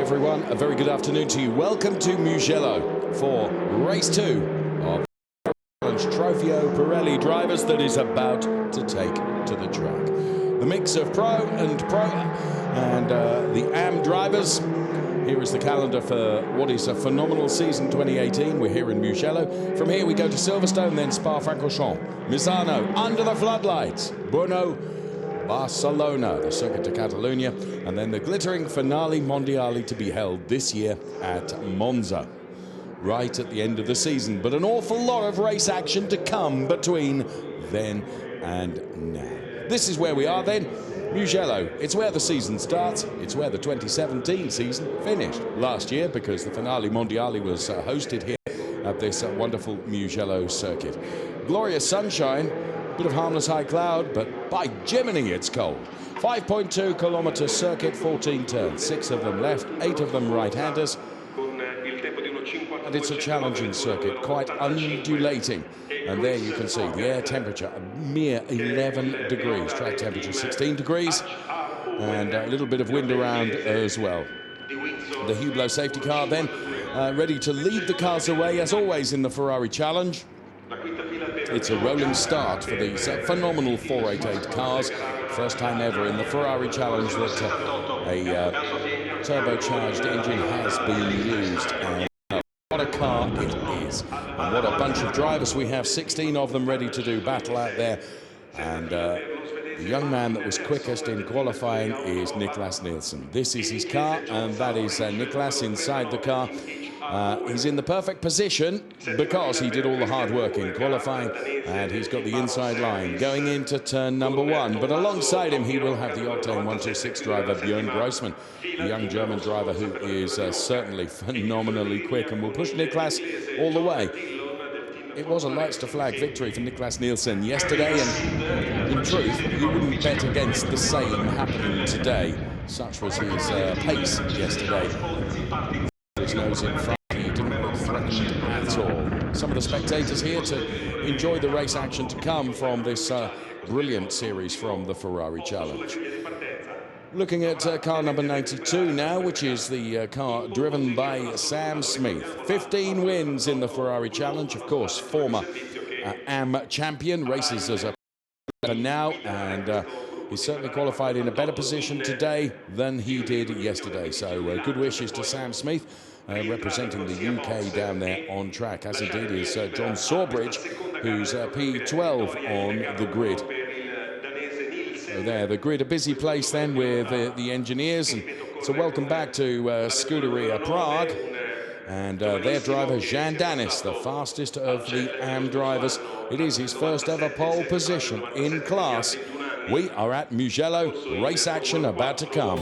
everyone, a very good afternoon to you. Welcome to Mugello for race 2 of Trofeo Pirelli drivers that is about to take to the track. The mix of pro and the AM drivers. Here is the calendar for what is a phenomenal season 2018. We're here in Mugello. From here we go to Silverstone, then Spa-Francorchamps, Misano, under the floodlights, Brno, Barcelona, the Circuit de Catalunya, and then the glittering finale mondiale to be held this year at Monza, right at the end of the season. But an awful lot of race action to come between then and now. This is where we are then, Mugello. It's where the season starts. It's where the 2017 season finished last year, because the finale mondiale was hosted here at this wonderful Mugello circuit. Glorious sunshine. Bit of harmless high cloud, but by Jiminy, it's cold. 5.2 kilometer circuit, 14 turns, 6 of them left, 8 of them right-handers. And it's a challenging circuit, quite undulating. And there you can see the air temperature, a mere 11 degrees. Track temperature 16 degrees, and a little bit of wind around as well. The Mugello safety car then ready to lead the cars away, as always in the Ferrari Challenge. It's a rolling start for these phenomenal 488 cars. First time ever in the Ferrari Challenge that a turbocharged engine has been used. And what a car it is. And what a bunch of drivers we have, 16 of them ready to do battle out there. And the young man that was quickest in qualifying is Niklas Nielsen. This is his car, and that is Niklas inside the car. He's in the perfect position because he did all the hard work in qualifying, and he's got the inside line going into turn number 1. But alongside him, he will have the Octane 126 driver Björn Grossman, the young German driver who is certainly phenomenally quick and will push Niklas all the way. It was a lights to flag victory for Niklas Nielsen yesterday, and in truth, you wouldn't bet against the same happening today. Such was his pace yesterday. His nose in front, he didn't look threatened at all. Some of the spectators here to enjoy the race action to come from this brilliant series from the Ferrari Challenge. Looking at car number 92 now, which is the car driven by Sam Smith. 15 wins in the Ferrari Challenge, of course, former AM champion, races as a now, and he's certainly qualified in a better position today than he did yesterday. So good wishes to Sam Smith, representing the UK down there on track, as indeed is John Sawbridge, who's P12 on the grid. So there, the grid, a busy place then with the engineers. And so welcome back to Scuderia Prague. And their driver, Jean Danis, the fastest of the AM drivers. It is his first ever pole position in class. We are at Mugello, race action about to come.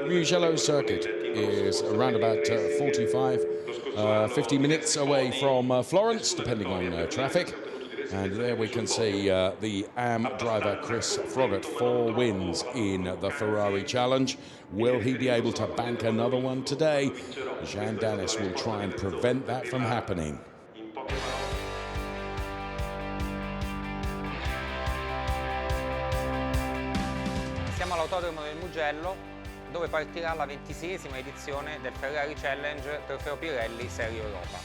Mugello circuit is around about 50 minutes away from Florence, depending on traffic. And there we can see the AM driver Chris Froggatt, 4 wins in the Ferrari Challenge. Will he be able to bank another one today? Jean Danis will try and prevent that from happening. all'autodromo del Mugello, dove partirà la 26esima edizione del Ferrari Challenge Trofeo Pirelli Serie Europa.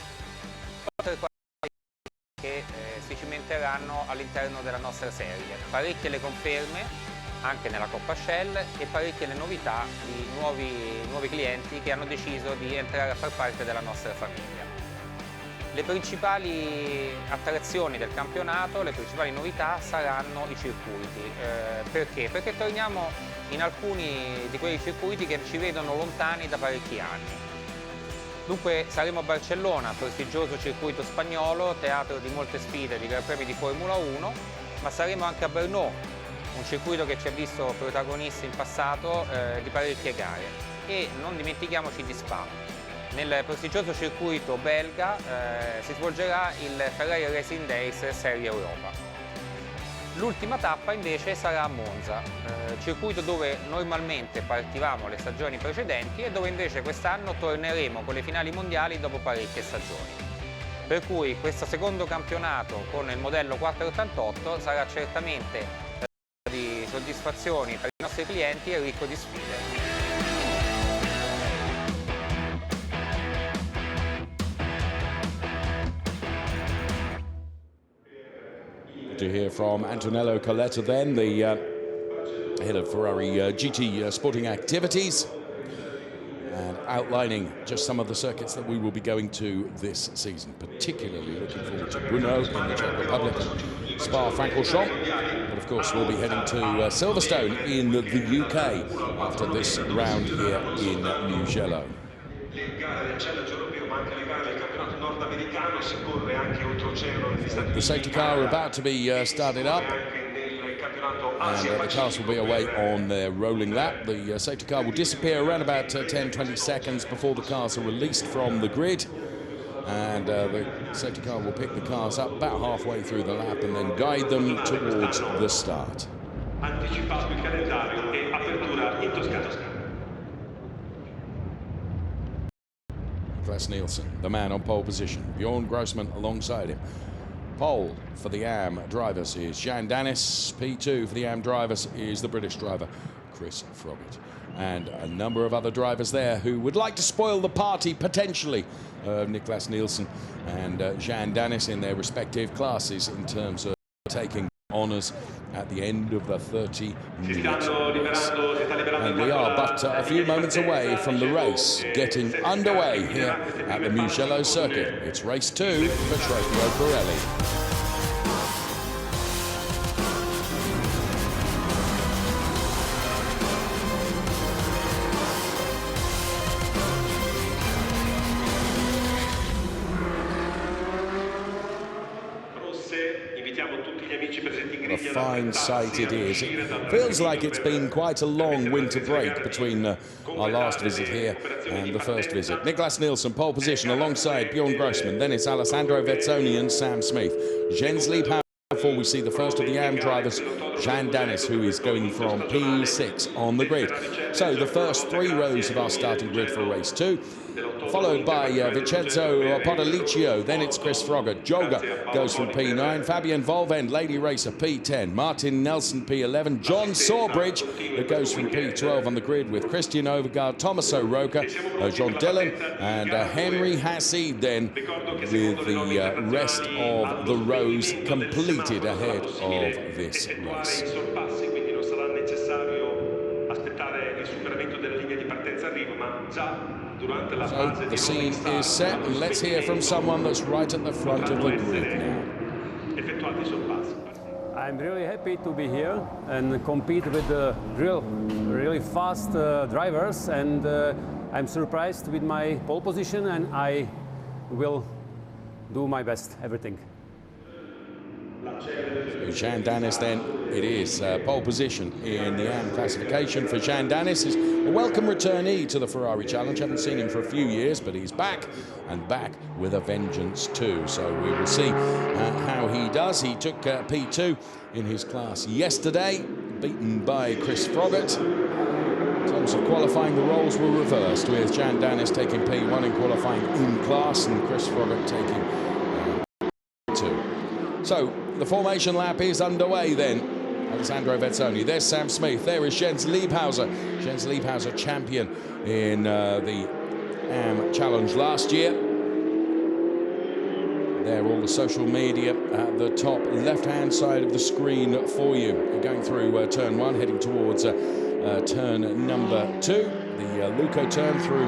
Che si cimenteranno all'interno della nostra serie. Parecchie le conferme anche nella Coppa Shell e parecchie le novità di nuovi clienti che hanno deciso di entrare a far parte della nostra famiglia. Le principali attrazioni del campionato, le principali novità saranno i circuiti. Perché? Perché torniamo in alcuni di quei circuiti che ci vedono lontani da parecchi anni. Dunque saremo a Barcellona, prestigioso circuito spagnolo, teatro di molte sfide di Gran Premi di Formula 1, ma saremo anche a Brno, un circuito che ci ha visto protagonisti in passato di parecchie gare. E non dimentichiamoci di Spa. Nel prestigioso circuito belga si svolgerà il Ferrari Racing Days Serie Europa. L'ultima tappa invece sarà a Monza, circuito dove normalmente partivamo le stagioni precedenti e dove invece quest'anno torneremo con le finali mondiali dopo parecchie stagioni. Per cui questo secondo campionato con il modello 488 sarà certamente di soddisfazioni per i nostri clienti e ricco di sfide. To hear from Antonello Coletta then, the head of Ferrari GT sporting activities, and outlining just some of the circuits that we will be going to this season, particularly looking forward to Brno in the Czech Republic and Spa-Francorchamps, but of course we'll be heading to Silverstone in the UK after this round here in Mugello. The safety car about to be started up, and the cars will be away on their rolling lap. The safety car will disappear around about 10-20 seconds before the cars are released from the grid, and the safety car will pick the cars up about halfway through the lap and then guide them towards the start. Anticipato il calendario e apertura in Toscana. Niklas Nielsen, the man on pole position. Bjorn Grossman alongside him. Pole for the AM drivers is Jan Dennis. P2 for the AM drivers is the British driver, Chris Froggatt. And a number of other drivers there who would like to spoil the party, potentially. Niklas Nielsen and Jan Dennis in their respective classes in terms of taking honours at the end of the 30-minute race. And we are but a few moments away from the race getting underway here at the Mugello circuit. It's race 2 for Trofeo Pirelli. What a fine sight it is. It feels like it's been quite a long winter break between our last visit here and the first visit. Niklas Nielsen, pole position alongside Bjorn Grossman. Then it's Alessandro Vezzoni and Sam Smith. Jensly Power before we see the first of the AM drivers, Jan Dennis, who is going from P6 on the grid. So the first 3 rows of our starting grid for race 2. Followed by Vincenzo Podolicio, then it's Chris Froggatt. Joga goes from P9, Fabian Volvend, Lady Racer, P10, Martin Nelson, P11, John Sawbridge, that goes from P12 on the grid with Christian Overgaard, Thomas O'Rourke, John Dillon, and Henry Hassid then with the rest of the rows completed ahead of this race. So the scene is set, and let's hear from someone that's right at the front of the grid now. I'm really happy to be here and compete with the really fast drivers, and I'm surprised with my pole position, and I will do my best, everything. Jan Dennis then, it is pole position in the AM classification for Jan Dennis. Is a welcome returnee to the Ferrari Challenge. Haven't seen him for a few years, but he's back, and back with a vengeance too. So we will see how he does. He took P2 in his class yesterday, beaten by Chris Froggatt. In terms of qualifying, the roles were reversed, with Jan Dennis taking P1 in qualifying in class and Chris Froggatt taking P2. So the formation lap is underway then. Alessandro Vezzoni. There's Sam Smith. There is Jens Liebhauser. Jens Liebhauser, champion in the AM Challenge last year. There, all the social media at the top left-hand side of the screen for you. You're going through turn 1, heading towards turn number 2. The Luco turn through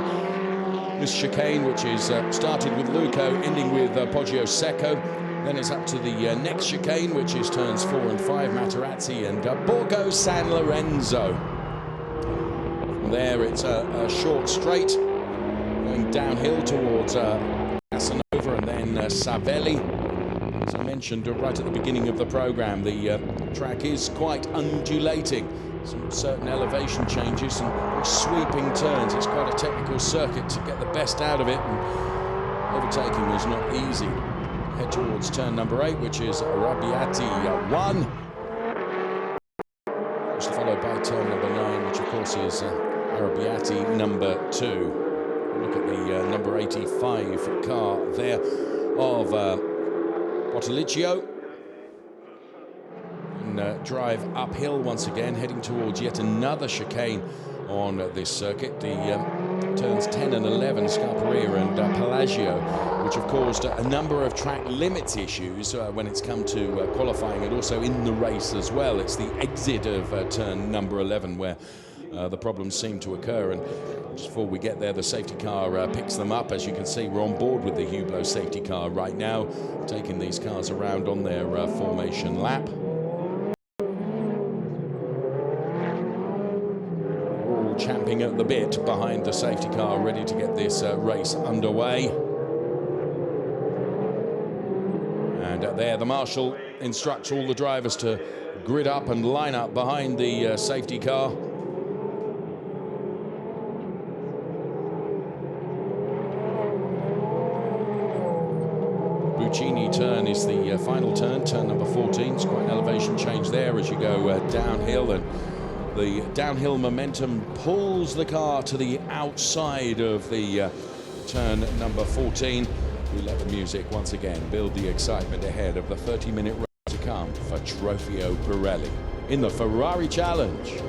this chicane, which is started with Luco, ending with Poggio Secco. Then it's up to the next chicane, which is turns 4 and 5, Materazzi and Borgo San Lorenzo. From there, it's a short straight, going downhill towards Casanova and then Savelli. As I mentioned right at the beginning of the programme, the track is quite undulating. Some certain elevation changes and very sweeping turns. It's quite a technical circuit to get the best out of it, and overtaking is not easy. Head towards turn number 8, which is Arrabbiati 1. Followed by turn number 9, which of course is Arrabbiati number 2. Look at the number 85 car there of Bottilicchio. And drive uphill once again, heading towards yet another chicane on this circuit. The turns 10 and 11, Scarperia and Pelagio, which have caused a number of track limits issues when it's come to qualifying and also in the race as well. It's the exit of turn number 11 where the problems seem to occur, and just before we get there, the safety car picks them up. As you can see, we're on board with the Hublot safety car right now, taking these cars around on their formation lap. All champing at the bit behind the safety car, ready to get this race underway. And there, the marshal instructs all the drivers to grid up and line up behind the safety car. Buccini turn is the final turn, turn number 14. It's quite an elevation change there as you go downhill, and the downhill momentum pulls the car to the outside of the turn number 14. We let the music once again build the excitement ahead of the 30-minute race to come for Trofeo Pirelli in the Ferrari Challenge.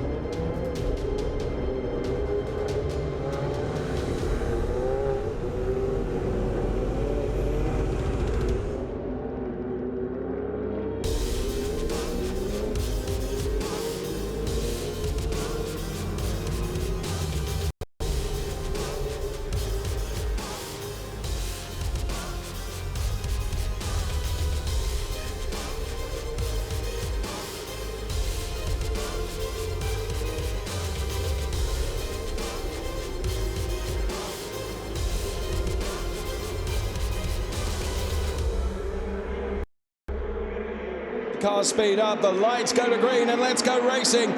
Cars speed up, the lights go to green, and let's go racing.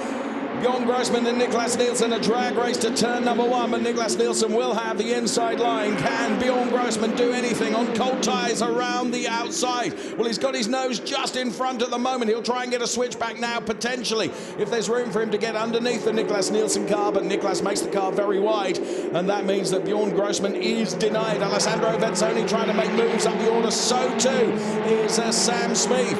Bjorn Grossman and Niklas Nielsen, a drag race to turn number 1, but Niklas Nielsen will have the inside line. Can Bjorn Grossman do anything on cold tyres around the outside? Well, he's got his nose just in front at the moment. He'll try and get a switch back now, potentially, if there's room for him to get underneath the Niklas Nielsen car, but Niklas makes the car very wide, and that means that Bjorn Grossman is denied. Alessandro Vezzoni trying to make moves up the order, so too is Sam Smith.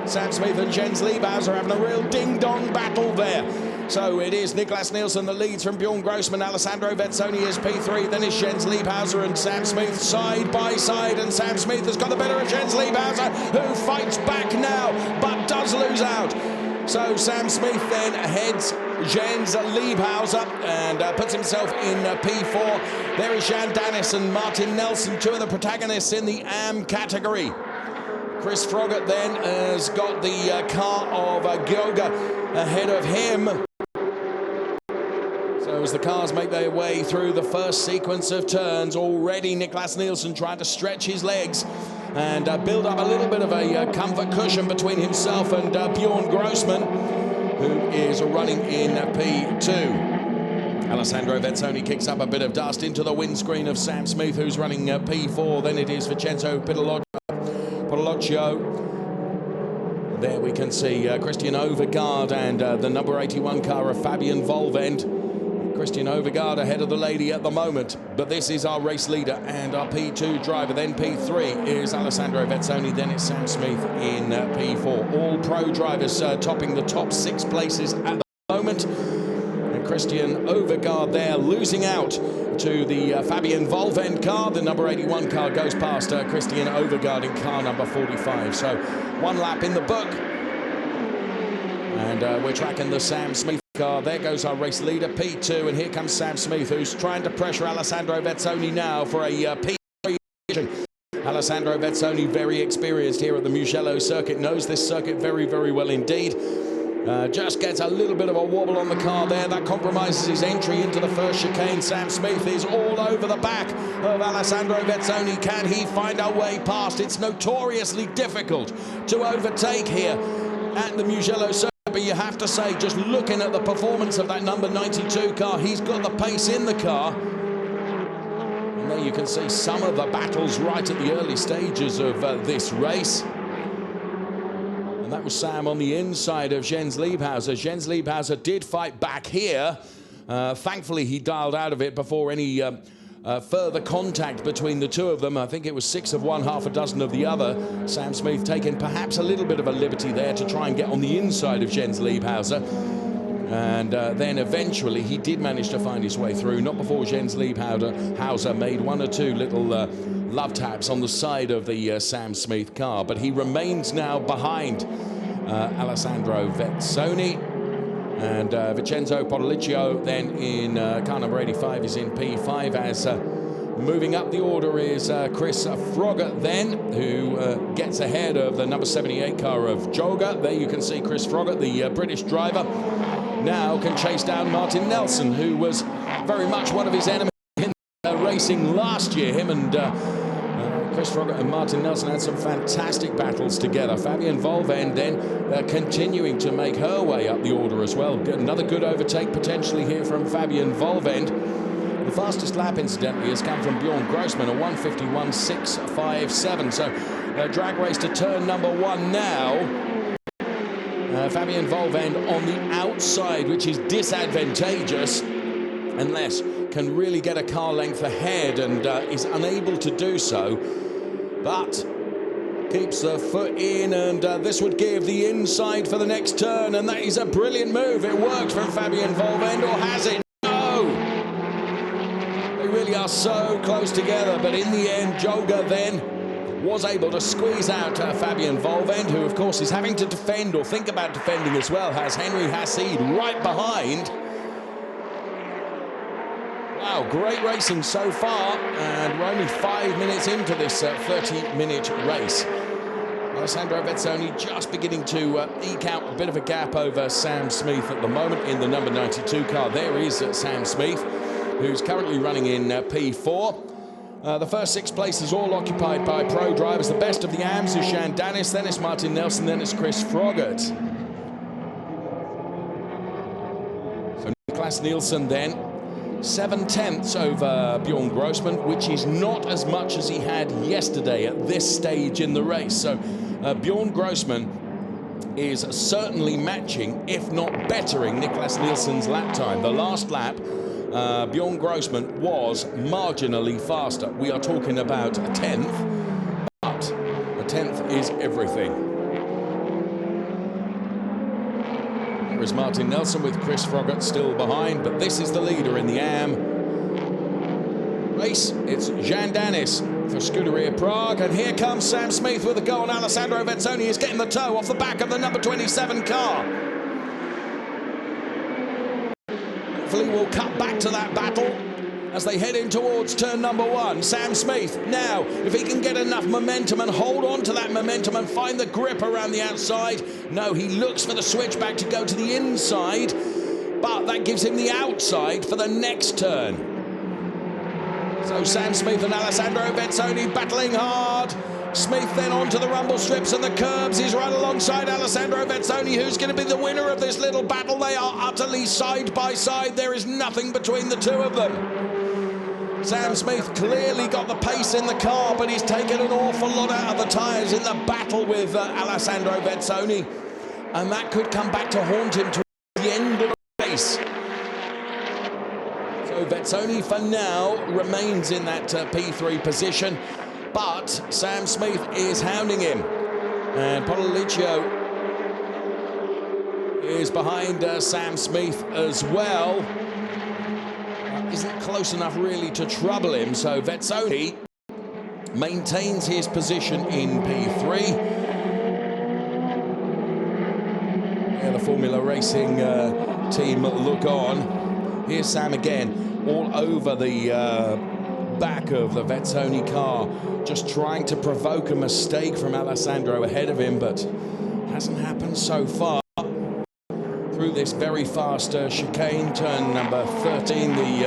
Sam Smith and Jens Liebhauser having a real ding-dong battle there. So it is Niklas Nielsen that leads from Bjorn Grossman. Alessandro Vezzoni is P3, then is Jens Liebhauser and Sam Smith side by side, and Sam Smith has got the better of Jens Liebhauser, who fights back now, but does lose out. So Sam Smith then heads Jens Liebhauser and puts himself in P4. There is Jan Danis and Martin Nelson, two of the protagonists in the AM category. Chris Froggatt then has got the car of Gioga ahead of him. So as the cars make their way through the first sequence of turns, already Niklas Nielsen trying to stretch his legs and build up a little bit of a comfort cushion between himself and Bjorn Grossman, who is running in P2. Alessandro Vezzoni kicks up a bit of dust into the windscreen of Sam Smith, who's running P4. Then it is Vincenzo Pitolaccio. There we can see Christian Overgaard and the number 81 car of Fabian Volvend. Christian Overgaard ahead of the lady at the moment, but this is our race leader and our P2 driver. Then P3 is Alessandro Vezzoni, then it's Sam Smith in P4. All pro drivers topping the top 6 places at the moment. And Christian Overgaard there losing out to the Fabian Volvend car. The number 81 car goes past Christian Overgaard in car number 45. So 1 lap in the book. And we're tracking the Sam Smith car. There goes our race leader, P2, and here comes Sam Smith, who's trying to pressure Alessandro Vezzoni now for a P3 position. Alessandro Vezzoni, very experienced here at the Mugello circuit, knows this circuit very, very well indeed. Just gets a little bit of a wobble on the car there. That compromises his entry into the first chicane. Sam Smith is all over the back of Alessandro Vezzoni. Can he find a way past? It's notoriously difficult to overtake here at the Mugello circuit. But you have to say, just looking at the performance of that number 92 car, he's got the pace in the car. And there you can see some of the battles right at the early stages of this race. And that was Sam on the inside of Jens Liebhauser. Jens Liebhauser did fight back here. Thankfully, he dialed out of it before any further contact between the two of them. I think it was 6 of one, half a dozen of the other. Sam Smith taking perhaps a little bit of a liberty there to try and get on the inside of Jens Liebhauser. And then eventually he did manage to find his way through, not before Jens Liebhauser made 1 or 2 little love taps on the side of the Sam Smith car. But he remains now behind Alessandro Vezzoni. And Vincenzo Podoliccio then in car number 85 is in P5, as moving up the order is Chris Froggatt then, who gets ahead of the number 78 car of Joga. There you can see Chris Froggatt, the British driver, now can chase down Martin Nelson, who was very much one of his enemies in racing last year. Him and Chris Froggatt and Martin Nelson had some fantastic battles together. Fabian Volvend then continuing to make her way up the order as well. Another good overtake potentially here from Fabian Volvend. The fastest lap, incidentally, has come from Bjorn Grossman, a 1:51.657. So drag race to turn number 1 now. Fabian Volvend on the outside, which is disadvantageous unless can really get a car length ahead, and is unable to do so, but keeps the foot in, and this would give the inside for the next turn, and that is a brilliant move. It worked from Fabian Volvend, or has it? No! They really are so close together, but in the end, Joga then was able to squeeze out Fabian Volvend, who of course is having to defend, or think about defending as well, has Henry Hassid right behind. Wow, great racing so far, and we're only 5 minutes into this 30-minute race. Alessandro Vezzoni just beginning to eke out a bit of a gap over Sam Smith at the moment in the number 92 car. There is Sam Smith, who's currently running in P4. The first 6 places all occupied by pro drivers. The best of the AMs is Jean Danis, then it's Martin Nelson, then it's Chris Froggatt. So Niklas Nielsen then 7/10 over Bjorn Grossman, which is not as much as he had yesterday at this stage in the race. So Bjorn Grossman is certainly matching, if not bettering, Niklas Nielsen's lap time. The last lap, Bjorn Grossman was marginally faster. We are talking about a 10th, but a 10th is everything. There is Martin Nelson with Chris Froggatt still behind, but this is the leader in the AM race. It's Jean Danis for Scuderia Prague, and here comes Sam Smith with a go on Alessandro Vezzoni. He's getting the toe off the back of the number 27 car. Hopefully we'll cut back to that battle as they head in towards turn number 1. Sam Smith now, if he can get enough momentum and hold on to that momentum and find the grip around the outside. No, he looks for the switchback to go to the inside, but that gives him the outside for the next turn. So Sam Smith and Alessandro Vezzoni battling hard. Smith then onto the rumble strips and the curbs. He's right alongside Alessandro Vezzoni, who's going to be the winner of this little battle. They are utterly side by side. There is nothing between the two of them. Sam Smith clearly got the pace in the car, but he's taken an awful lot out of the tyres in the battle with Alessandro Vezzoni, and that could come back to haunt him towards the end of the race. Vezzoni for now remains in that P3 position, but Sam Smith is hounding him. And Podoliccio is behind Sam Smith as well. Isn't close enough really to trouble him, so Vezzoni maintains his position in P3. Yeah, the Formula Racing team look on. Here's Sam again, all over the back of the Vezzoni car, just trying to provoke a mistake from Alessandro ahead of him, but hasn't happened so far. Through this very fast chicane, turn number 13, the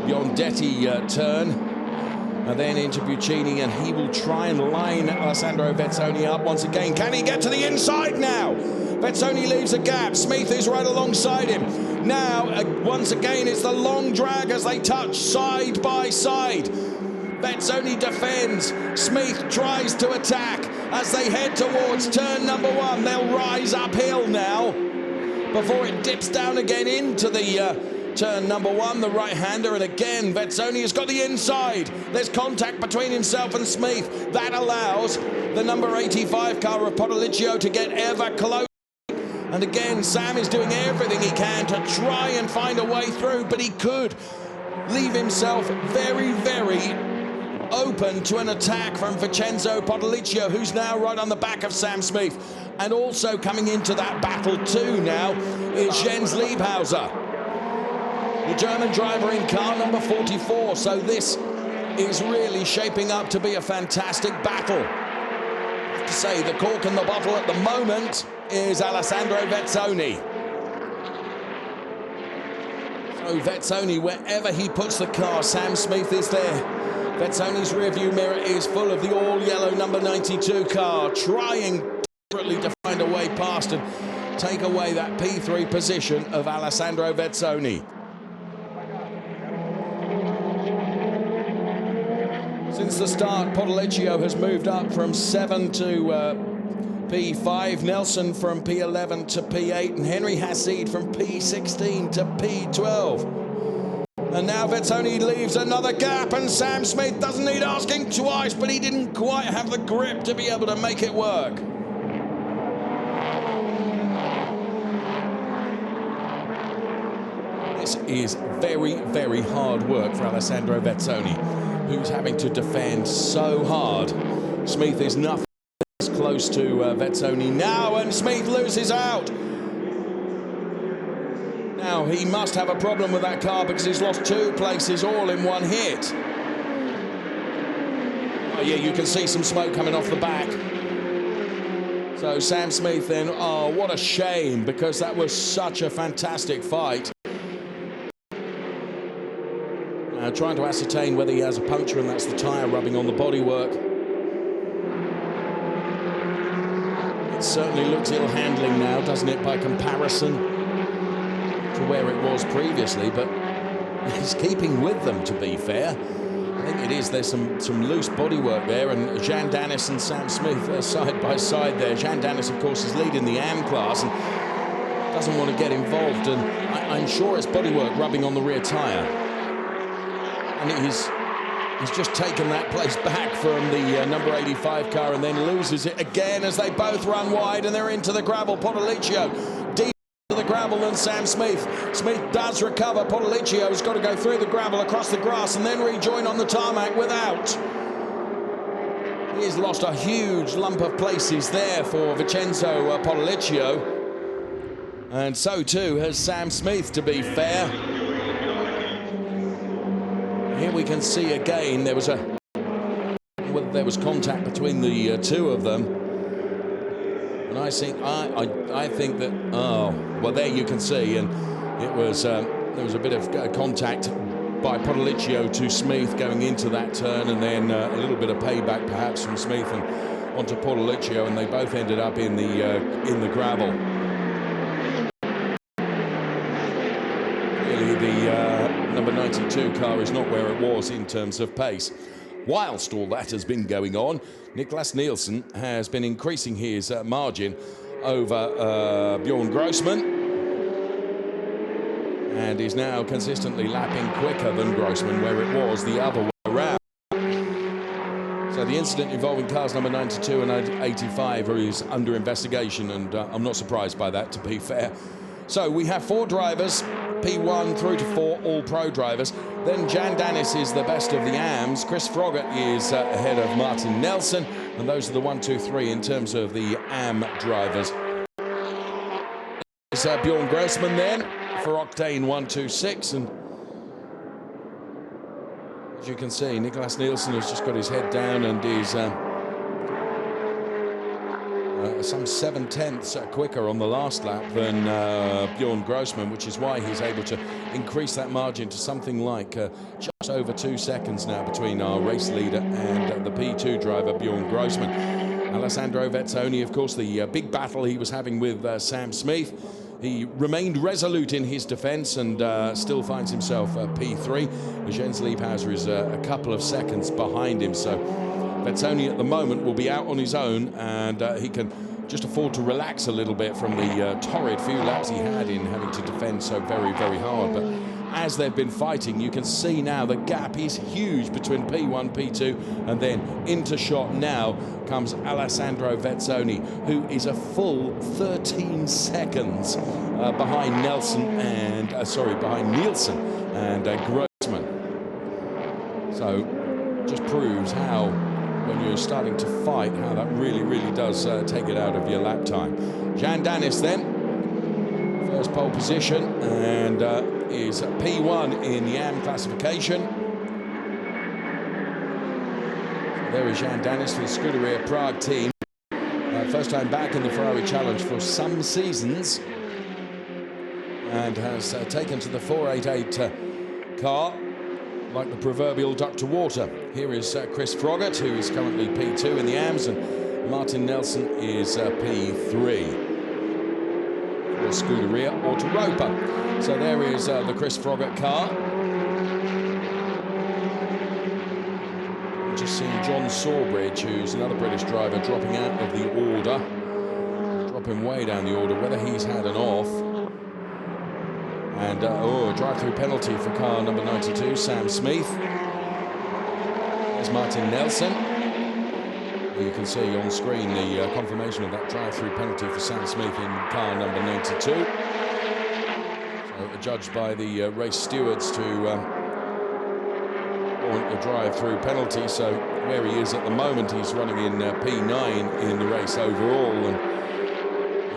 Biondetti turn, and then into Buccini, and he will try and line Alessandro Vezzoni up once again. Can he get to the inside now? Vezzoni leaves a gap. Smith is right alongside him. Now, once again, it's the long drag as they touch side by side. Vezzoni defends. Smith tries to attack as they head towards turn number 1. They'll rise uphill now before it dips down again into the turn number 1, the right-hander, and again Vezzoni has got the inside. There's contact between himself and Smith. That allows the number 85 car of Podoliccio to get ever closer. And again, Sam is doing everything he can to try and find a way through, but he could leave himself very, very open to an attack from Vincenzo Podoliccio, who's now right on the back of Sam Smith. And also coming into that battle too now is Jens Liebhauser, the German driver in car number 44. So this is really shaping up to be a fantastic battle. I have to say, the cork in the bottle at the moment is Alessandro Vezzoni. So Vezzoni, wherever he puts the car, Sam Smith is there. Vezzoni's rearview mirror is full of the all-yellow number 92 car, trying desperately to find a way past and take away that P3 position of Alessandro Vezzoni. Since the start, Podoliccio has moved up from 7 to P5, Nelson from P11 to P8, and Henry Hassid from P16 to P12. And now Vezzoni leaves another gap, and Sam Smith doesn't need asking twice, but he didn't quite have the grip to be able to make it work. This is very, very hard work for Alessandro Vezzoni, who's having to defend so hard. Smith is nothing close to Vezzoni now, and Smith loses out. Now, he must have a problem with that car because he's lost 2 places all in one hit. Oh, yeah, you can see some smoke coming off the back. So Sam Smith then, oh, what a shame, because that was such a fantastic fight. Now, trying to ascertain whether he has a puncture, and that's the tyre rubbing on the bodywork. It certainly looks ill handling now, doesn't it, by comparison to where it was previously, but he's keeping with them, to be fair. I think it is. There's some loose bodywork there, and Jean Danis and Sam Smith are side by side there. Jean Danis, of course, is leading the AM class and doesn't want to get involved, and I'm sure it's bodywork rubbing on the rear tyre. And he's just taken that place back from the number 85 car and then loses it again as they both run wide, and they're into the gravel. Podoliccio deep into the gravel than Sam Smith. Smith does recover. Podoliccio's got to go through the gravel, across the grass, and then rejoin on the tarmac without. He's lost a huge lump of places there for Vincenzo Podoliccio. And so too has Sam Smith, to be fair. Here we can see again there was contact between the two of them, and I think that, oh well, there you can see, and it was there was a bit of contact by Podoliccio to Smith going into that turn, and then a little bit of payback perhaps from Smith and onto Podoliccio, and they both ended up in the gravel. The number 92 car is not where it was in terms of pace. Whilst all that has been going on, Niklas Nielsen has been increasing his margin over Bjorn Grossman. and is now consistently lapping quicker than Grossman, where it was the other way around. So the incident involving cars number 92 and 85 is under investigation, and I'm not surprised by that, to be fair. So we have 4 drivers, P1 through to 4 all-pro drivers. Then Jan Dennis is the best of the AMs. Chris Froggatt is ahead of Martin Nelson, and those are the 1, 2, 3 in terms of the AM drivers. It's Bjorn Grossman then for Octane 126, and as you can see, Niklas Nielsen has just got his head down and is some 7/10 quicker on the last lap than Bjorn Grossman, which is why he's able to increase that margin to something like just over 2 seconds now between our race leader and the P2 driver, Bjorn Grossman. Alessandro Vezzoni, of course, the big battle he was having with Sam Smith. He remained resolute in his defence and still finds himself P3. Jens Liebhauser is a couple of seconds behind him, so Vezzoni at the moment will be out on his own, and he can just afford to relax a little bit from the torrid few laps he had in having to defend so very, very hard. But as they've been fighting, you can see now the gap is huge between P1, P2, and then into shot now comes Alessandro Vezzoni, who is a full 13 seconds behind Nielsen and Grossman. So just proves how, when you're starting to fight, how that really, really does take it out of your lap time. Jan Dennis then, first pole position, and is P1 in the AM classification. So there is Jan Dennis for the Scuderia Prague team. First time back in the Ferrari Challenge for some seasons, and has taken to the 488 car like the proverbial duck to water. Here is Chris Froggatt, who is currently P2 in the AMs, and Martin Nelson is P3 for Scuderia Autoropa. So there is the Chris Froggatt car. Just seeing John Sawbridge, who's another British driver, dropping out of the order, dropping way down the order, whether he's had an off. And a drive-through penalty for car number 92, Sam Smith. There's Martin Nelson. You can see on screen the confirmation of that drive-through penalty for Sam Smith in car number 92. So adjudged by the race stewards to warrant the drive-through penalty. So where he is at the moment, he's running in P9 in the race overall, and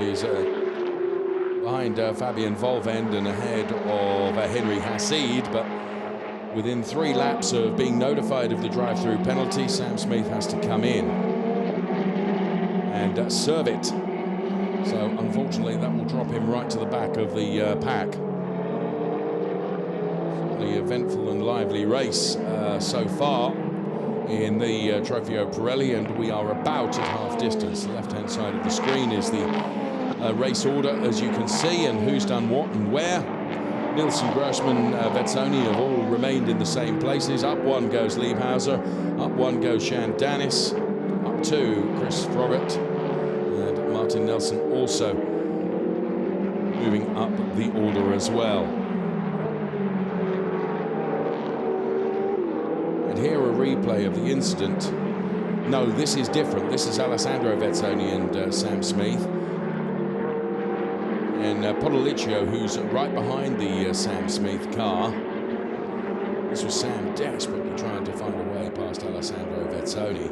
is behind Fabian Volvend and ahead of Henry Hassid, but within 3 laps of being notified of the drive-through penalty, Sam Smith has to come in and serve it. So unfortunately that will drop him right to the back of the pack. The eventful and lively race so far in the Trofeo Pirelli, and we are about at half distance. The left-hand side of the screen is the race order, as you can see, and who's done what and where. Nielsen, Grossman, Vezzoni have all remained in the same places. Up 1 goes Liebhauser, up 1 goes Jan Dennis, up 2 Chris Froggatt, and Martin Nelson also moving up the order as well. And here a replay of the incident. No, this is different. This is Alessandro Vezzoni and Sam Smith. And Podoliccio, who's right behind the Sam Smith car. This was Sam desperately trying to find a way past Alessandro Vezzoni.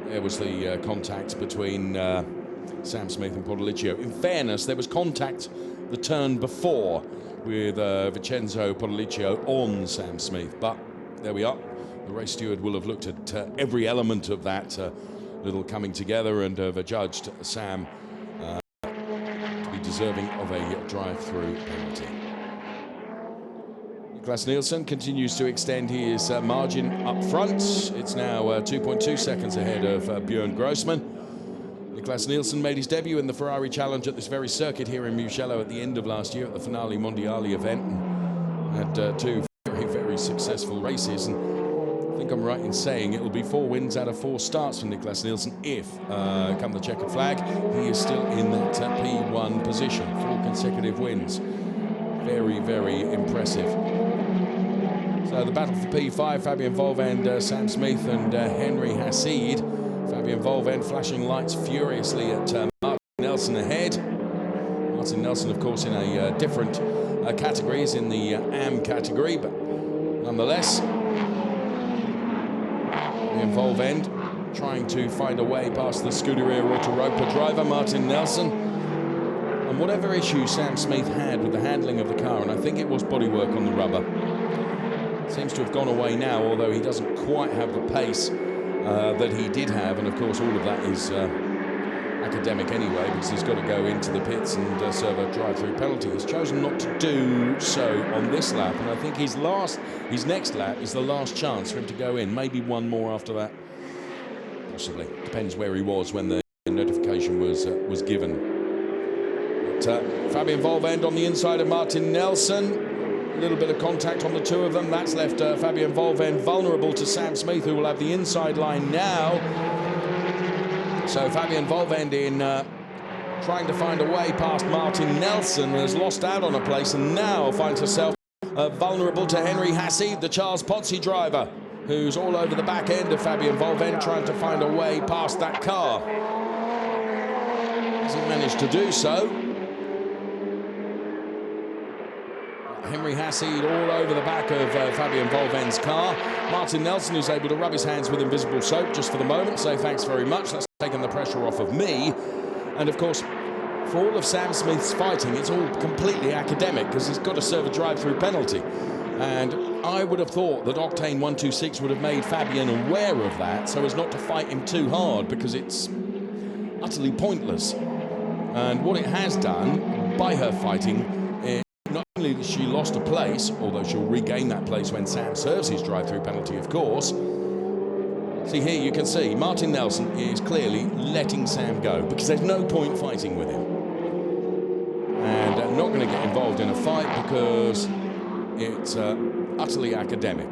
There was the contact between Sam Smith and Podoliccio. In fairness, there was contact the turn before with Vincenzo Podoliccio on Sam Smith, but there we are. The race steward will have looked at every element of that little coming together and have judged Sam deserving of a drive-through penalty. Niklas Nielsen continues to extend his margin up front. It's now 2.2 seconds ahead of Bjorn Grossman. Niklas Nielsen made his debut in the Ferrari Challenge at this very circuit here in Mugello at the end of last year at the Finale Mondiali event, and had 2 very, very successful races. And I think I'm right in saying it'll be 4 wins out of 4 starts for Niklas Nielsen if, come the checkered flag, he is still in that P1 position. 4 consecutive wins. Very, very impressive. So the battle for P5, Fabian Volvend, Sam Smith and Henry Hassid. Fabian Volvend flashing lights furiously at Martin Nelson ahead. Martin Nelson, of course, in a different category, is in the AM category, but nonetheless, Fabian Volvend trying to find a way past the Scuderia Autoropa driver, Martin Nelson. And whatever issue Sam Smith had with the handling of the car, and I think it was bodywork on the rubber, seems to have gone away now, although he doesn't quite have the pace that he did have. And of course all of that is academic anyway, because he's got to go into the pits and serve a drive-through penalty. He's chosen not to do so on this lap, and I think his next lap is the last chance for him to go in. Maybe one more after that, possibly. Depends where he was when the notification was given. But Fabian Volvend on the inside of Martin Nelson. A little bit of contact on the two of them. That's left Fabian Volvend vulnerable to Sam Smith, who will have the inside line now. So Fabian Volvend in trying to find a way past Martin Nelson, has lost out on a place and now finds herself vulnerable to Henry Hassid, the Charles Pottsy driver, who's all over the back end of Fabian Volvend, trying to find a way past that car. Hasn't managed to do so. Henry Hassid all over the back of Fabian Volvend's car. Martin Nelson, who's able to rub his hands with invisible soap just for the moment, say thanks very much, that's taken the pressure off of me. And of course, for all of Sam Smith's fighting, it's all completely academic, because he's got to serve a drive-through penalty. And I would have thought that Octane 126 would have made Fabian aware of that, so as not to fight him too hard, because it's utterly pointless. And what it has done, by her fighting, not only that she lost a place, although she'll regain that place when Sam serves his drive-through penalty, of course. See, here you can see Martin Nelson is clearly letting Sam go, because there's no point fighting with him. And not going to get involved in a fight because it's utterly academic.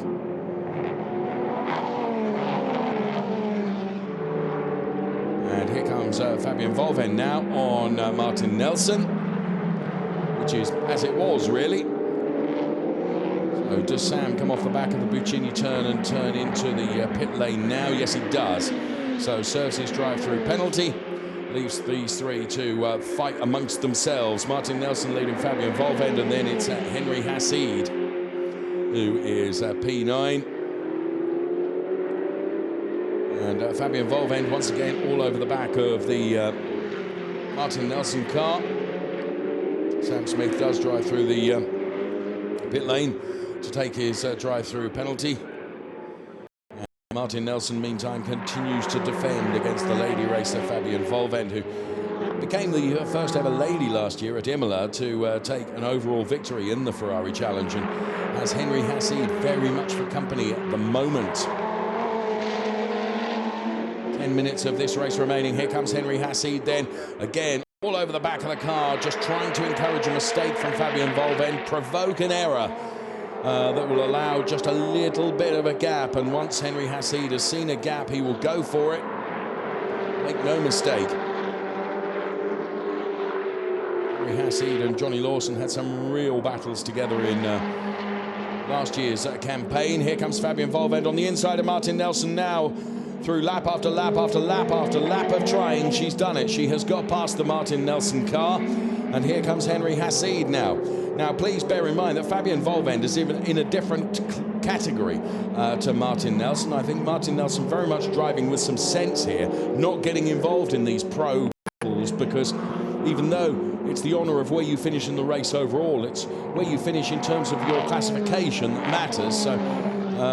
And here comes Fabian Volvend now on Martin Nelson, which is as it was, really. So does Sam come off the back of the Buccini turn and turn into the pit lane now? Yes, he does. So serves his drive-through penalty, leaves these three to fight amongst themselves. Martin Nelson leading Fabian Volvend, and then it's Henry Hassid, who is P9. And Fabian Volvend once again all over the back of the Martin Nelson car. Sam Smith does drive through the pit lane to take his drive-through penalty. And Martin Nelson, meantime, continues to defend against the lady racer Fabian Volvend, who became the first ever lady last year at Imola to take an overall victory in the Ferrari Challenge, and has Henry Hassid very much for company at the moment. 10 minutes of this race remaining. Here comes Henry Hassid then, again, all over the back of the car, just trying to encourage a mistake from Fabian Volvend, provoke an error that will allow just a little bit of a gap. And once Henry Hassid has seen a gap, he will go for it. Make no mistake. Henry Hassid and Johnny Lawson had some real battles together in last year's campaign. Here comes Fabian Volvend on the inside of Martin Nelson now. Through lap after lap after lap after lap of trying, she's done it. She has got past the Martin Nelson car, and here comes Henry Hassid now. Now, please bear in mind that Fabian Volvend is even in a different category to Martin Nelson. I think Martin Nelson very much driving with some sense here, not getting involved in these pro battles, because even though it's the honour of where you finish in the race overall, it's where you finish in terms of your classification that matters. So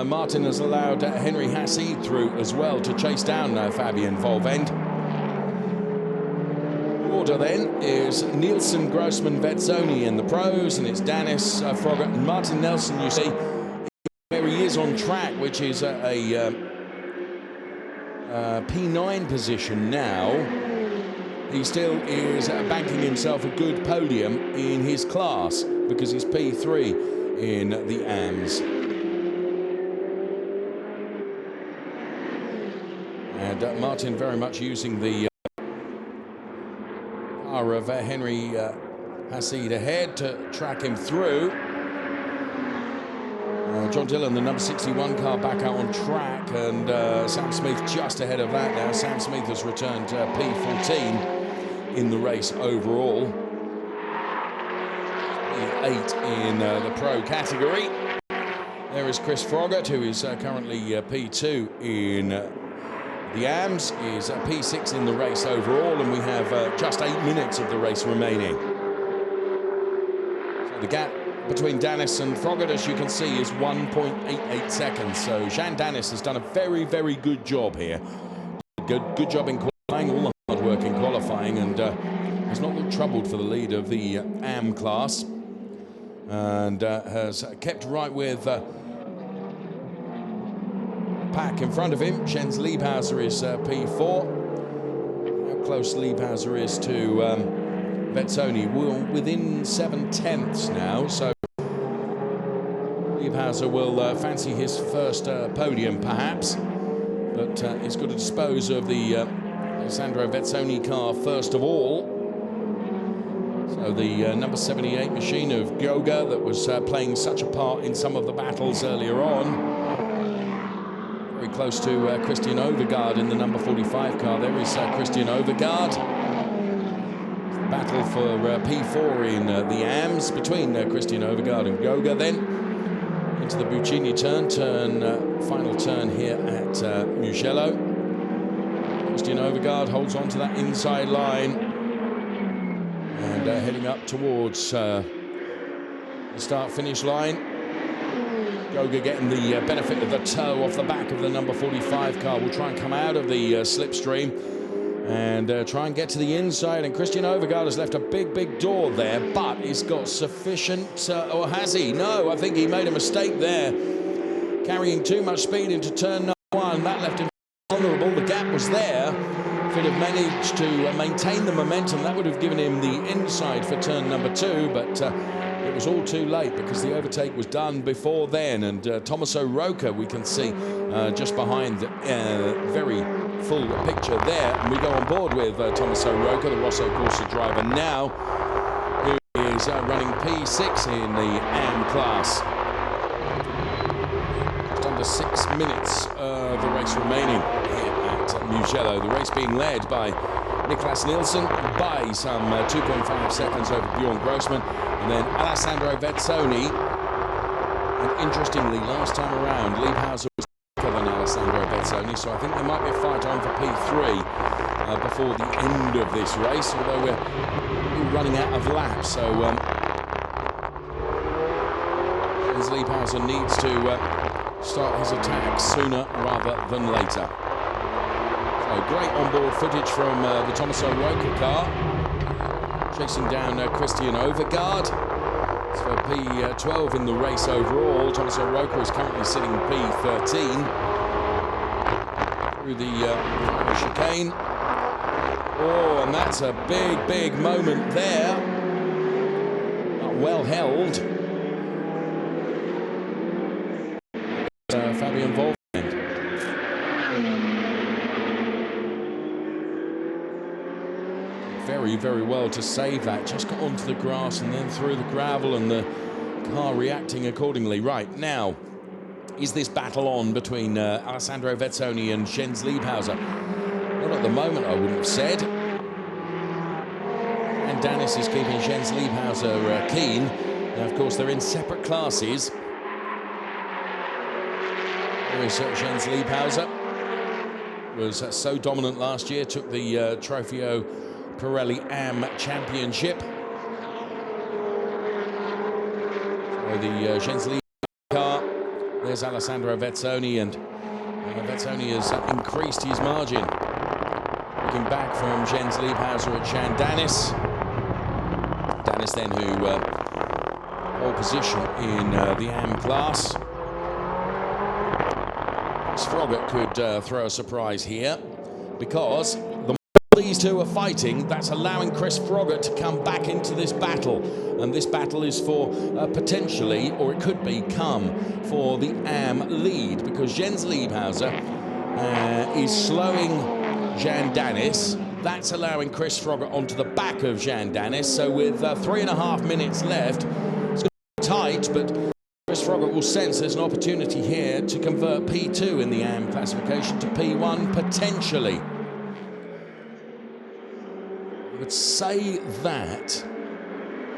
Martin has allowed Henry Hassid through as well to chase down Fabian Volvend. The order then is Nielsen, Grossman, Vezzoni in the pros, and it's Danis, Froggatt and Martin Nelson, you see, where he is on track, which is a P9 position now. He still is banking himself a good podium in his class, because he's P3 in the AMS. and Martin very much using the car of Henry Hassid ahead to track him through. John Dillon, the number 61 car, back out on track, and Sam Smith just ahead of that now. Sam Smith has returned P14 in the race overall. P8 in the pro category. There is Chris Froggatt, who is currently P2 in the AMS, is P6 in the race overall, and we have just 8 minutes of the race remaining. So the gap between Danis and Froggatt, as you can see, is 1.88 seconds. So Jean Danis has done a very, very good job here. Good job in qualifying, all the hard work in qualifying, and has not looked troubled for the lead of the AM class, and has kept right with pack in front of him. Jens Liebhauser is P4. How close Liebhauser is to Vezzoni? We're within 7/10 now, so Liebhauser will fancy his first podium, perhaps, but he's got to dispose of the Alessandro Vezzoni car first of all. So the number 78 machine of Goga that was playing such a part in some of the battles earlier on. Very close to Christian Overgaard in the number 45 car. There is Christian Overgaard. Battle for P4 in the AMS between Christian Overgaard and Goga. Then into the Buccini turn, final turn here at Mugello. Christian Overgaard holds on to that inside line and heading up towards the start-finish line. Goga getting the benefit of the toe off the back of the number 45 car. Will try and come out of the slipstream and try and get to the inside. And Christian Overgaard has left a big door there, but he's got sufficient, or has he? No, I think he made a mistake there, carrying too much speed into turn number 1. That left him vulnerable. The gap was there. If he'd have managed to maintain the momentum, that would have given him the inside for turn number 2, but it was all too late because the overtake was done before then. And Tommaso Rocca, we can see just behind, very full picture there. And we go on board with Tommaso Rocca, the Rosso Corsa driver now, who is running P6 in the AM class. Just under 6 minutes of the race remaining here at Mugello. The race being led by Niklas Nielsen by some 2.5 seconds over Bjorn Grossman, and then Alessandro Vezzoni. And interestingly, last time around, Liebhauser was quicker than Alessandro Vezzoni, so I think there might be a fight on for P3 before the end of this race, although we're running out of laps, so Jens Liebhauser needs to start his attack sooner rather than later. So great onboard footage from the Tommaso Rocca car, chasing down Christian Overgaard. So P12 in the race overall. Tommaso Rocca is currently sitting P13 through the chicane. Oh, and that's a big moment there. Well held. Fabian Wolf. Very well to save that. Just got onto the grass and then through the gravel, and the car reacting accordingly. Right, now, is this battle on between Alessandro Vezzoni and Jens Liebhauser? Not at the moment, I wouldn't have said. And Danis is keeping Jens Liebhauser keen. Now, of course, they're in separate classes. There is Jens Liebhauser. Was so dominant last year, took the Trofeo Pirelli AM Championship. So the Jens Liebhauser car. There's Alessandro Vezzoni, and Vezzoni has increased his margin. Looking back from Jens Liebhauser at Jean Danis. Danis then who pole position in the AM class. Froggatt could throw a surprise here, because these two are fighting, that's allowing Chris Froggatt to come back into this battle, and this battle is for potentially, or it could become for the AM lead, because Jens Liebhauser is slowing Jean Danis. That's allowing Chris Froggatt onto the back of Jean Danis. So with 3.5 minutes left, it's going to be tight, but Chris Froggatt will sense there's an opportunity here to convert P2 in the AM classification to P1 potentially. I would say that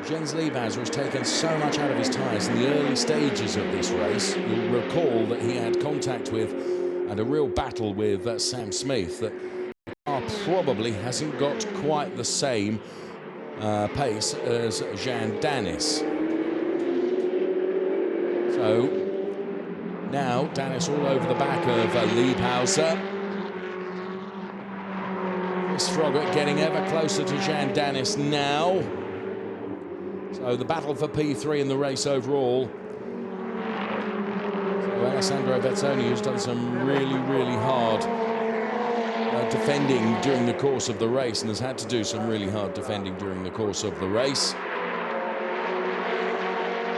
Jens Liebhauser has taken so much out of his tyres in the early stages of this race. You'll recall that he had contact with and a real battle with Sam Smith, that the car probably hasn't got quite the same pace as Jean Danis. So now Danis all over the back of Liebhauser. Chris Froggatt getting ever closer to Jean Danis now. So the battle for P3 in the race overall. So Alessandro Vezzoni, who's done some really hard defending during the course of the race and has had to do some really hard defending during the course of the race.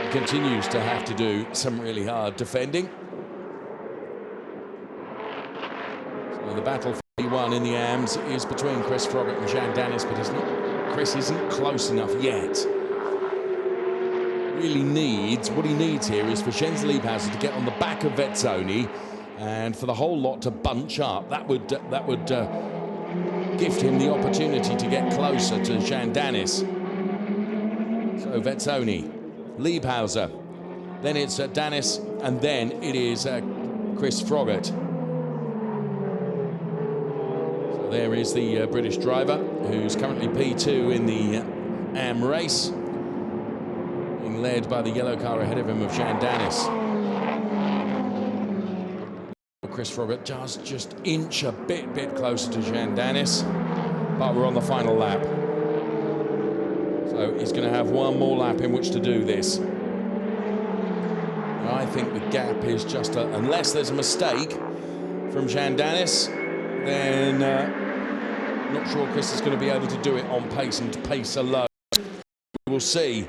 He continues to have to do some really hard defending. So the battle for P1 in the AMS is between Chris Froggatt and Jean Danis, but Chris isn't close enough yet. Really needs, what he needs here is for Jens Liebhauser to get on the back of Vezzoni and for the whole lot to bunch up. That would gift him the opportunity to get closer to Jean Danis. So Vezzoni, Liebhauser, then it's Danis, and then it is Chris Froggatt. So there is the British driver, who's currently P2 in the AM race, being led by the yellow car ahead of him of Jean Danis. Chris Froggatt does just inch a bit closer to Jean Danis, but we're on the final lap. So he's going to have one more lap in which to do this. And I think the gap is just, unless there's a mistake from Jean Danis, then not sure Chris is going to be able to do it on pace and pace alone. We will see.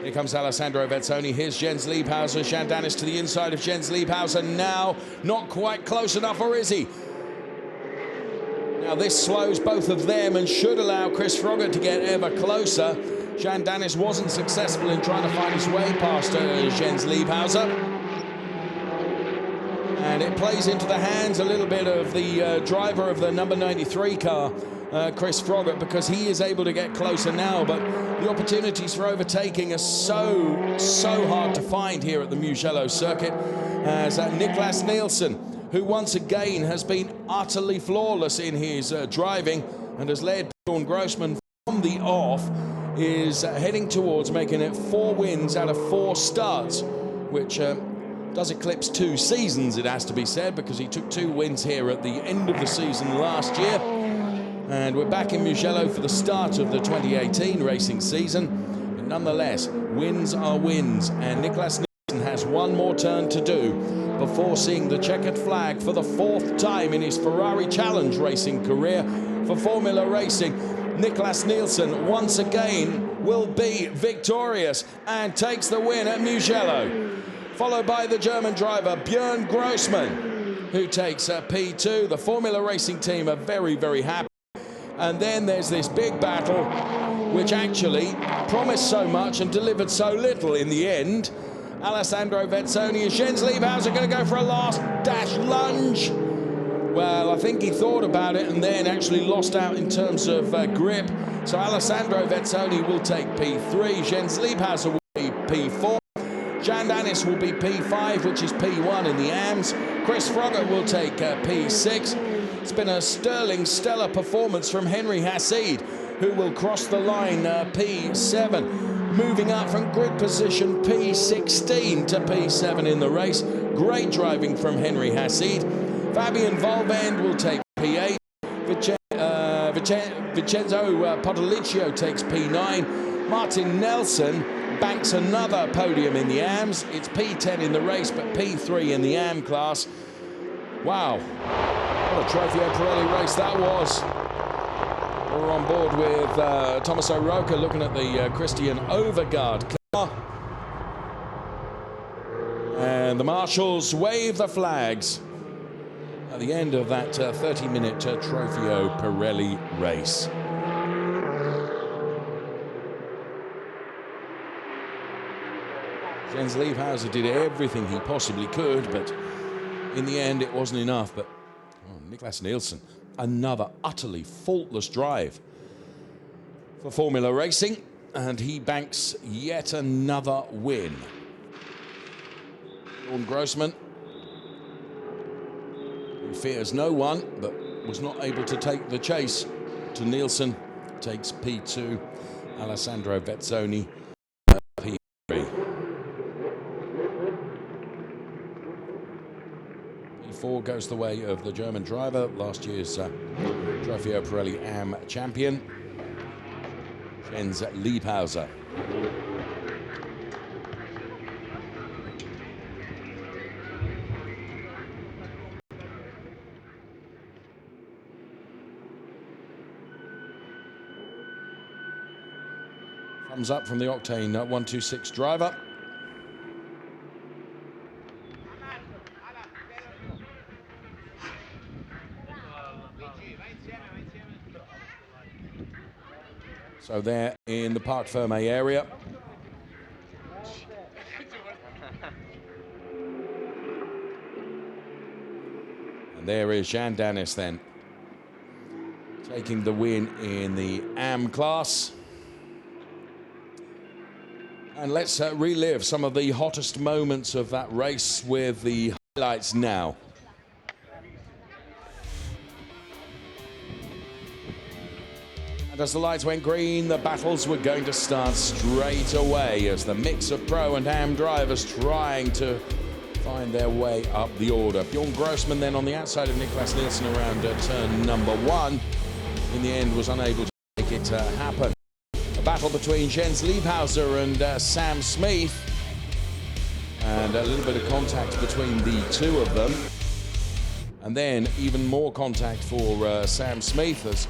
Here comes Alessandro Vezzoni. Here's Jens Liebhauser. Jean Danis to the inside of Jens Liebhauser now. Not quite close enough, or is he? Now this slows both of them and should allow Chris Froggatt to get ever closer. Jean Danis wasn't successful in trying to find his way past Jens Liebhauser. And it plays into the hands a little bit of the driver of the number 93 car, Chris Froggatt, because he is able to get closer now, but the opportunities for overtaking are so hard to find here at the Mugello circuit, as Niklas Nielsen, who once again has been utterly flawless in his driving and has led Bjorn Grossman from the off, is heading towards making it 4 wins out of 4 starts, which does eclipse 2 seasons, it has to be said, because he took 2 wins here at the end of the season last year. And we're back in Mugello for the start of the 2018 racing season. But nonetheless, wins are wins, and Niklas Nielsen has one more turn to do before seeing the checkered flag for the 4th time in his Ferrari Challenge racing career for Formula Racing. Niklas Nielsen once again will be victorious and takes the win at Mugello, followed by the German driver Bjorn Grossman, who takes P2. The Formula Racing team are very happy. And then there's this big battle, which actually promised so much and delivered so little in the end. Alessandro Vezzoni and Jens Liebhauser going to go for a last dash lunge. Well, I think he thought about it and then actually lost out in terms of grip. So Alessandro Vezzoni will take P3, Jens Liebhauser will be P4, Jean Danis will be P5, which is P1 in the AMS. Chris Froggatt will take P6. It's been a stellar performance from Henry Hassid, who will cross the line P7, moving up from grid position P16 to P7 in the race. Great driving from Henry Hassid. Fabian Volvend will take P8. Vincenzo Potoliccio takes P9. Martin Nelson banks another podium in the AMS. It's P10 in the race, but P3 in the AM class. Wow. What a Trofeo Pirelli race that was. We're on board with Thomas O'Rourke looking at the Christian Overgaard car. And the marshals wave the flags. at the end of that 30-minute Trofeo Pirelli race. Jens Liebhauser did everything he possibly could, but in the end it wasn't enough. But Niklas Nielsen, another utterly faultless drive for Formula Racing, and he banks yet another win. Bjorn Grossman, who fears no one, but was not able to take the chase to Nielsen, takes P2. Alessandro Vezzoni, P3. P4 goes the way of the German driver, last year's Trofeo Pirelli AM champion, Jens Liebhauser. Thumbs up from the Octane 126 driver. So they're in the Parc Ferme area. And there is Jean Danis then, taking the win in the AM class. And let's relive some of the hottest moments of that race with the highlights now. And as the lights went green, the battles were going to start straight away as the mix of pro and AM drivers trying to find their way up the order. Bjorn Grossman then on the outside of Niklas Nielsen around turn number 1. In the end was unable to make it happen. A battle between Jens Liebhauser and Sam Smith, and a little bit of contact between the two of them, and then even more contact for Sam Smith as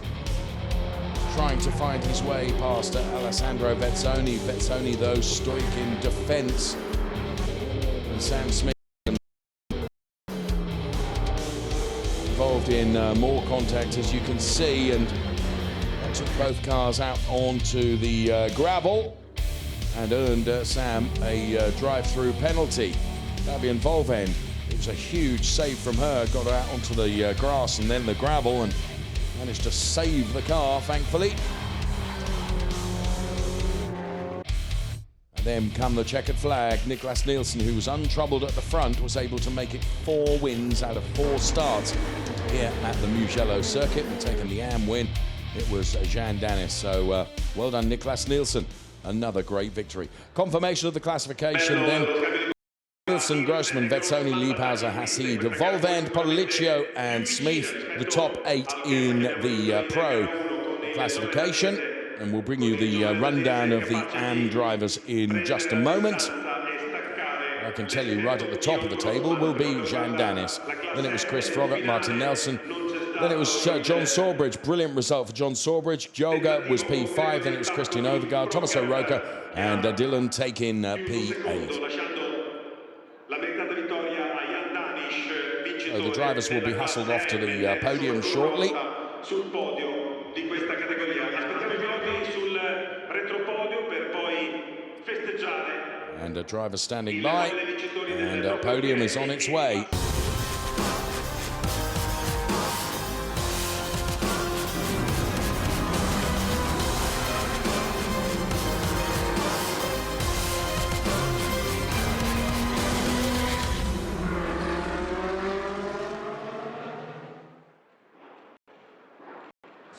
trying to find his way past Alessandro Vezzoni. Vezzoni though stoic in defence, and Sam Smith involved in more contact, as you can see, and took both cars out onto the gravel and earned Sam a drive-through penalty. Fabian Volvend, it was a huge save from her, got her out onto the grass and then the gravel and managed to save the car, thankfully. And then come the checkered flag. Niklas Nielsen, who was untroubled at the front, was able to make it 4 wins out of 4 starts here at the Mugello circuit and taking the AM win. It was Jean Danis, so well done Niklas Nielsen, another great victory. Confirmation of the classification then. Nielsen, Grossman, Vezzoni, Liebhauser, Hassid, Volvend, Policcio and Smith, the top 8 in the pro classification. And we'll bring you the rundown of the AM drivers in just a moment. I can tell you right at the top of the table will be Jean Danis. Then it was Chris Froggatt, Martin Nelson. Then it was John Sawbridge, brilliant result for John Sawbridge. Joga was P5, then it was Christian Overgaard, Thomas O'Rourke and Dylan taking P8. So the drivers will be hustled off to the podium shortly. And a driver standing by, and a podium is on its way.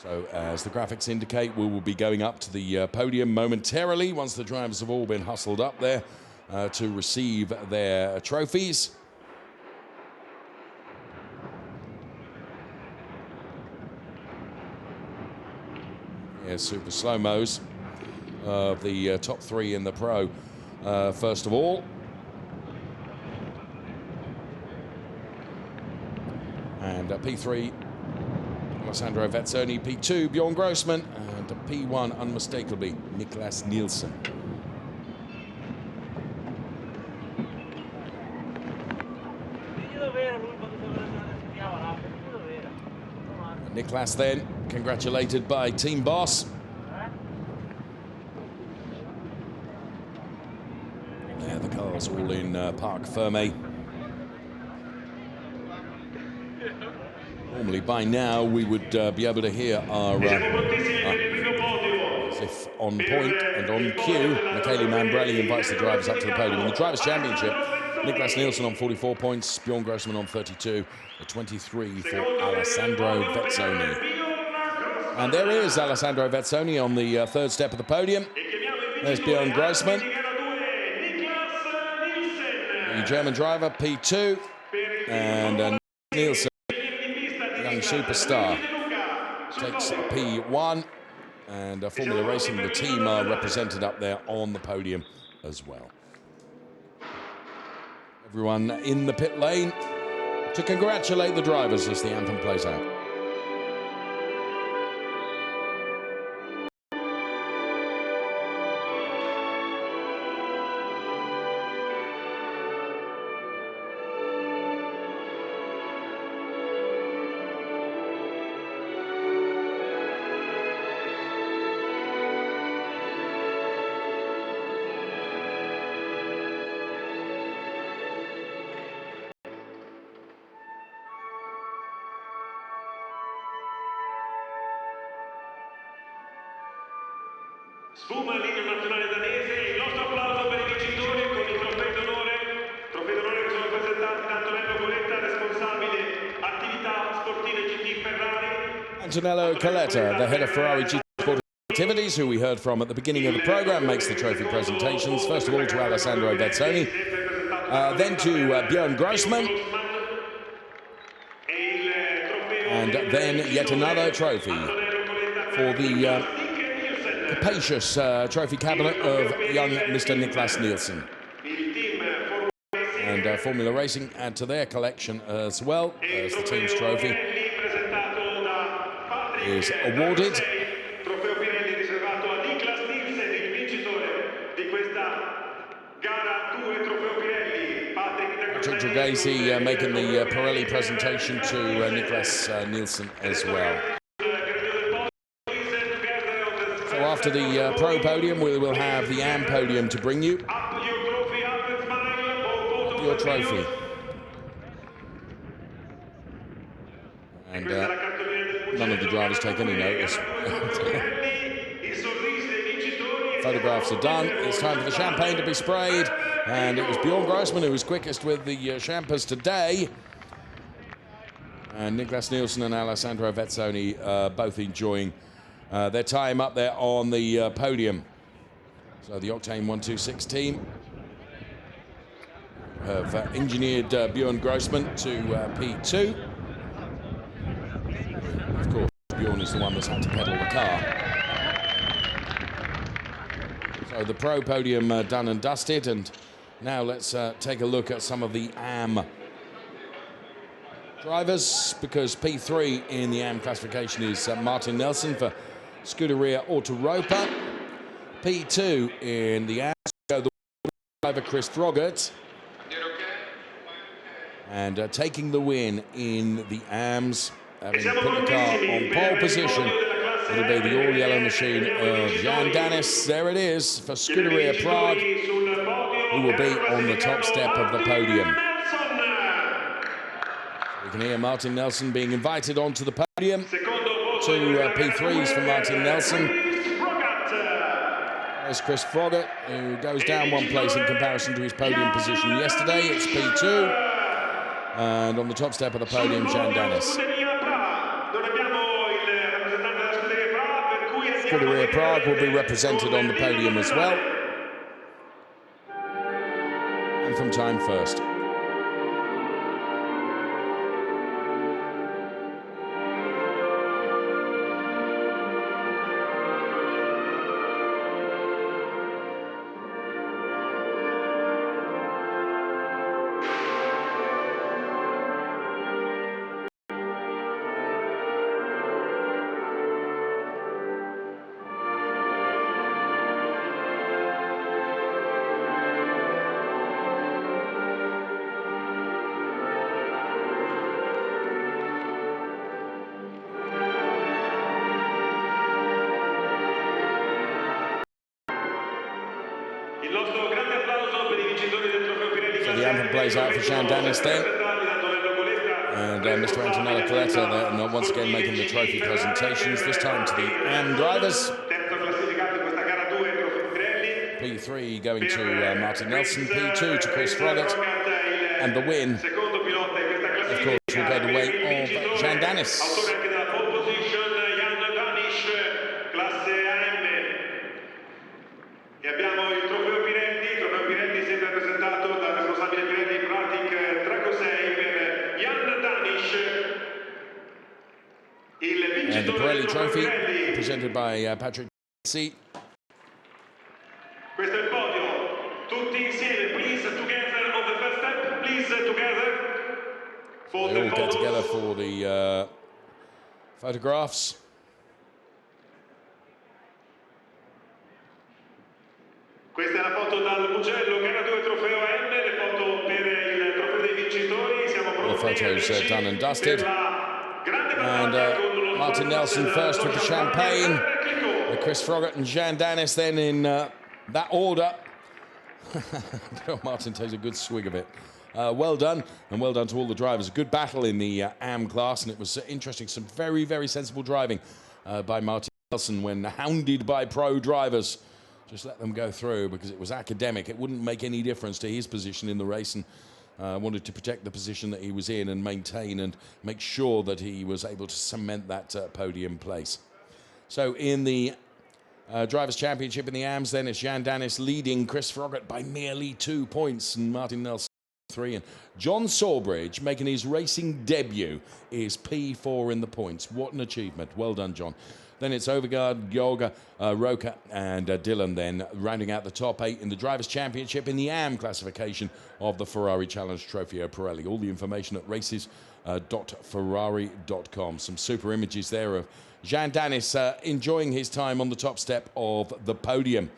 So as the graphics indicate, we will be going up to the podium momentarily once the drivers have all been hustled up there to receive their trophies. Here's super slow-mos of the top 3 in the pro. First of all, and P3, Alessandro Vezzoni, P2, Bjorn Grossman, and P1, unmistakably, Niklas Nielsen. Niklas then congratulated by team boss. There the cars all in Parc Fermé. Normally by now we would be able to hear our as if on point and on cue, Michele Mambrelli invites the drivers up to the podium. In the Drivers' Championship, Niklas Nielsen on 44 points, Bjorn Grossman on 32, a 23 for Alessandro Vezzoni. And there is Alessandro Vezzoni on the third step of the podium. There's Bjorn Grossman, the German driver, P2, and Nielsen, young superstar, takes P1. And Formula Racing, the team, are represented up there on the podium as well. Everyone in the pit lane to congratulate the drivers as the anthem plays out. Sfuma l'inno nazionale danese, il nostro applauso per i vincitori con i trofei d'onore che sono presentati da Antonello Coletta, responsabile attività sportive GT Ferrari. Antonello Coletta, the head of Ferrari GT Sport Activities, who we heard from at the beginning of the program, makes the trophy presentations. First of all to Alessandro Vezzoni, then to Bjorn Grossman, and then yet another trophy for the capacious trophy cabinet of young Mr. Niklas Nielsen. And Formula Racing add to their collection as well, as the team's trophy is awarded. Trofeo Pirelli riservato a Niklas Nielsen, il vincitore di questa gara 2 Trofeo Pirelli. Patrick Dragesi making the Pirelli presentation to Niklas Nielsen as well. So after the pro podium, we will have the AM podium to bring you. Up your trophy. And none of the drivers take any notice. Photographs are done. It's time for the champagne to be sprayed. And it was Bjorn Grossman who was quickest with the champers today. And Niklas Nielsen and Alessandro Vezzoni both enjoying their time up there on the podium. So the Octane 126 team have engineered Bjorn Grossman to P2. Of course, Bjorn is the one that's had to pedal the car. So the pro podium done and dusted, and now let's take a look at some of the AM drivers, because P3 in the AM classification is Martin Nelson for Scuderia Autoropa. P2 in the AM, the driver Chris Froggatt. And taking the win in the AMs, having put the car on pole position, it'll be the all-yellow machine of Jan Danis. There it is for Scuderia Prague, who will be on the top step of the podium. We can hear Martin Nelson being invited onto the podium. Two P3s for Martin Nelson. There's Chris Froggatt, who goes down one place in comparison to his podium position yesterday. It's P2. And on the top step of the podium, Jan Danis. Scuderia Prague will be represented on the podium as well. And from time first. damper plays out for Jean Dennis then. And Mr. Antonello Coletta there, once again making the trophy presentations, this time to the AM drivers. P3 going to Martin Nelson, P2 to Chris Froggatt, and the win, of course, will go the way of Jean Dennis. E abbiamo il Trofeo Pirelli sempre presentato dal responsabile Pirelli Pratic Tracosei per Jan Danish, il And the vincitore Pirelli del Trofeo trophy Pirelli. presented by Patrick C. Questo è il podio, tutti insieme, please together on the first step, please together. For They the all get together photos. for the photographs. Questa è la foto dal Mugello, gara 2 trofeo M, le foto per il trofeo dei vincitori, siamo All the pronti photos amici, done and dusted. per la grande And battaglia con lo Martin sponsor Nelson del first with the champagne. Clicco. Chris Froggatt and Jean Dennis then in that order. Martin takes a good swig of it. Well done, and well done to all the drivers. A good battle in the AM class, and it was interesting. Some very, very sensible driving by Martin Nelson when hounded by pro drivers. Just let them go through because it was academic. It wouldn't make any difference to his position in the race, and wanted to protect the position that he was in and maintain and make sure that he was able to cement that podium place. So in the Drivers' Championship in the AMS, then it's Jean Dennis leading Chris Froggatt by merely 2 points, and Martin Nelson 3. And John Sawbridge, making his racing debut, is P4 in the points. What an achievement. Well done, John. Then it's Overgaard, Georga, Roca, and Dylan then rounding out the top 8 in the Drivers' Championship in the AM classification of the Ferrari Challenge Trofeo Pirelli. All the information at races.ferrari.com. Some super images there of Jean Dennis enjoying his time on the top step of the podium.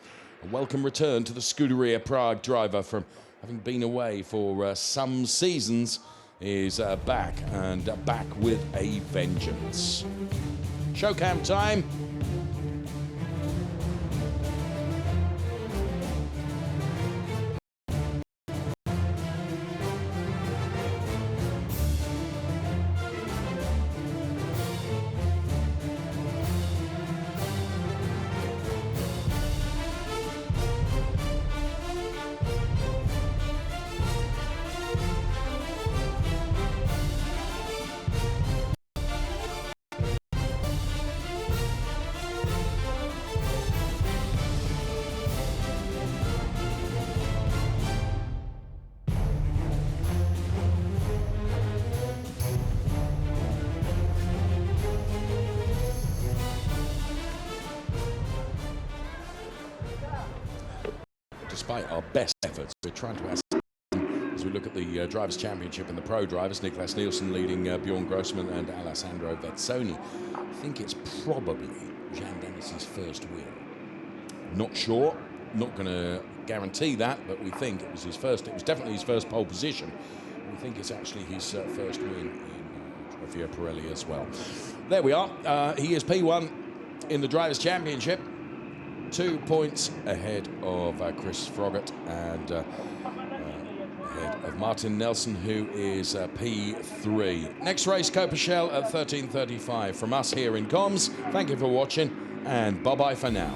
A welcome return to the Scuderia Prague driver from having been away for some seasons, is back, and back with a vengeance. Show cam time. Despite our best efforts, we're trying to ascertain, as we look at the Drivers' Championship and the Pro Drivers, Niklas Nielsen leading Bjorn Grossman and Alessandro Vezzoni. I think it's probably Jean Dennis's first win. Not sure, not going to guarantee that, but we think it was his first. It was definitely his first pole position. We think it's actually his first win in Trofeo Pirelli as well. There we are. He is P1 in the Drivers' Championship. 2 points ahead of Chris Froggatt and ahead of Martin Nelson, who is P3. Next race, Coperchel at 13:35. From us here in Comms, thank you for watching, and bye-bye for now.